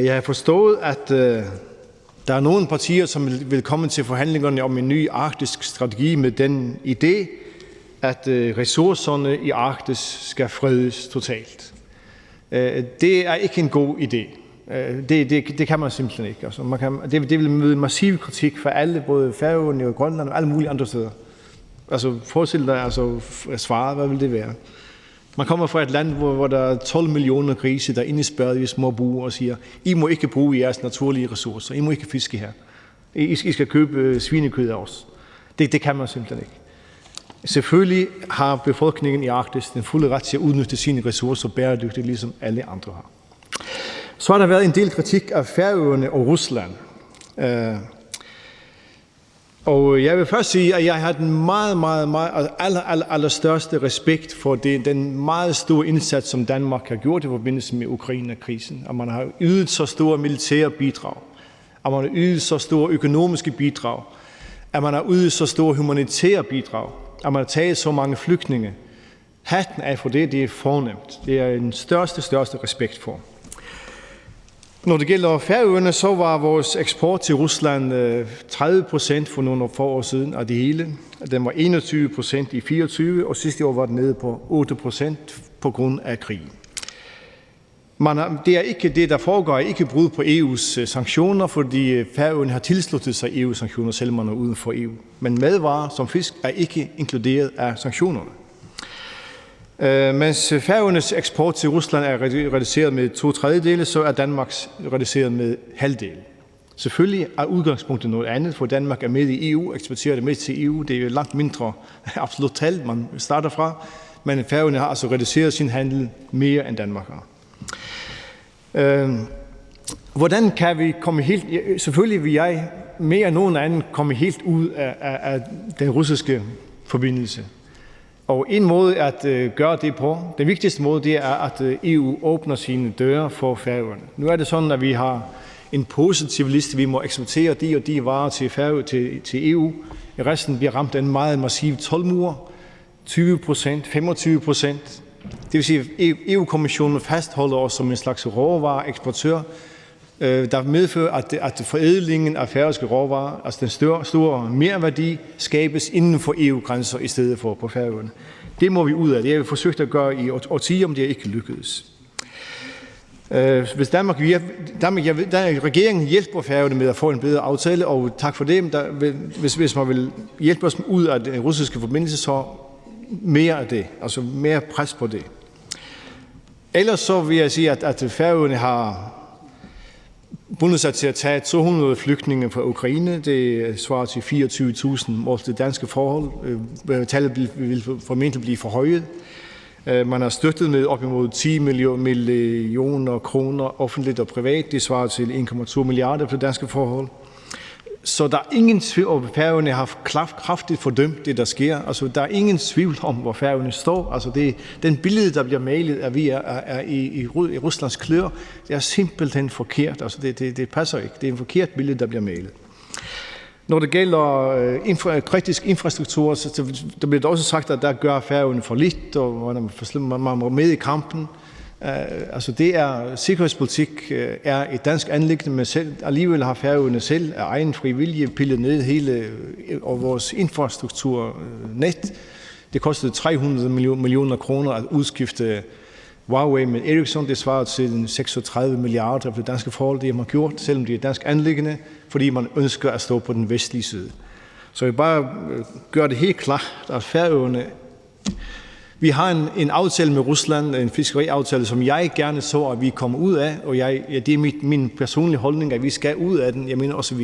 Jeg har forstået, at der er nogle partier, som vil komme til forhandlingerne om en ny arktisk strategi med den idé, at ressourcerne i Arktis skal fredes totalt. Det er ikke en god idé. Det kan man simpelthen ikke. Altså, det vil møde massiv kritik fra alle, både Færøerne og Grønland og alle mulige andre steder. Altså forestil dig svaret, hvad vil det være? Man kommer fra et land, hvor der er 12 millioner grise, der er indespærret i små buer og siger, I må ikke bruge jeres naturlige ressourcer, I må ikke fiske her. I skal købe svinekød af os. Det kan man simpelthen ikke. Selvfølgelig har befolkningen i Arktis den fulde ret til at udnytte sine ressourcer bæredygtigt, ligesom alle andre har. Så har der været en del kritik af Færøerne og Rusland. Og jeg vil først sige, at jeg har den allerstørste respekt for den meget store indsats, som Danmark har gjort i forbindelse med Ukraine-krisen. At man har ydet så store militære bidrag, at man har ydet så store økonomiske bidrag, at man har ydet så store humanitære bidrag, at man har taget så mange flygtninge. Hatten af for det er fornemt. Det er den største respekt for. Når det gælder Færøerne, så var vores eksport til Rusland 30% for nogle få år siden af det hele. Den var 21% i 24, og sidste år var den nede på 8% på grund af krigen. Det er ikke det, der foregår, ikke brud på EU's sanktioner, fordi Færøerne har tilsluttet sig EU-sanktioner, selvom man er uden for EU. Men madvarer som fisk er ikke inkluderet af sanktionerne. Mens Færøernes eksport til Rusland er reduceret med 2/3, så er Danmarks reduceret med halvdelen. Selvfølgelig er udgangspunktet noget andet, for Danmark er med i EU, eksporterer det med til EU. Det er jo langt mindre absolut tal, man starter fra, men Færøerne har altså reduceret sin handel mere end Danmark har. Hvordan kan vi komme helt... Selvfølgelig vil jeg mere end nogen anden komme helt ud af den russiske forbindelse. Og en måde at gøre det på, den vigtigste måde, det er, at EU åbner sine døre for Færøerne. Nu er det sådan, at vi har en positiv liste, vi må eksportere de og de varer til EU. Resten bliver ramt af en meget massiv toldmur, 20%, 25%. Det vil sige, at EU-kommissionen fastholder os som en slags råvareeksportør, der medfører, at forædlingen af færøske råvarer, altså den store merværdi, skabes inden for EU-grænser i stedet for på Færøerne. Det må vi ud af. Det har vi forsøgt at gøre i årtier, om det ikke lykkedes. Hvis regeringen hjælper Færøerne med at få en bedre aftale, og tak for det, hvis man vil hjælpe os ud af den russiske forbindelse, så mere af det, altså mere pres på det. Ellers så vil jeg sige, at Færøerne har bundet sig til at tage 200 flygtninge fra Ukraine. Det svarer til 24.000 målt til danske forhold. Tallet vil formentlig blive forhøjet. Man har støttet med op imod 10 millioner kroner offentligt og privat. Det svarer til 1,2 milliarder for danske forhold. Så der er ingen tvivl om, at Færøerne har kraftigt fordømt det, der sker. Altså, der er ingen tvivl om, hvor Færøerne står. Altså, den billede, der bliver malet, at vi er i Ruslands klør, det er simpelthen forkert. Altså, det passer ikke. Det er en forkert billede, der bliver malet. Når det gælder kritisk infrastruktur, så der bliver også sagt, at der gør Færøerne for lidt, og man må med i kampen. Altså det er sikkerhedspolitik er et dansk anliggende, men selv alligevel har Færøerne selv af egen fri vilje pillet ned hele vores infrastrukturnet. Det kostede 300 millioner kroner at udskifte Huawei med Ericsson. Det svarer til 36 milliarder for danske forhold, det har man gjort, selvom det er dansk anliggende, fordi man ønsker at stå på den vestlige side. Så jeg bare gør det helt klart, at Færøerne... Vi har en aftale med Rusland, en fiskeriaftale, som jeg gerne så, at vi kommer ud af, og det er min personlige holdning, at vi skal ud af den. Jeg mener også, at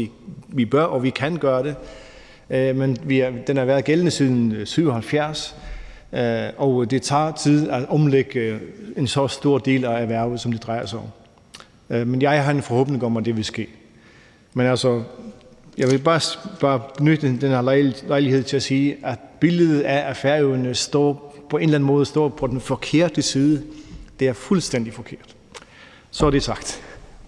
vi bør, og vi kan gøre det. Men den har været gældende siden 1977, og det tager tid at omlægge en så stor del af erhvervet, som det drejer sig om. Men jeg har en forhåbning om, at det vil ske. Men altså, jeg vil bare benytte den her lejlighed til at sige, at billedet af, at Færøerne på en eller anden måde står på den forkerte side, det er fuldstændig forkert. Så er det sagt.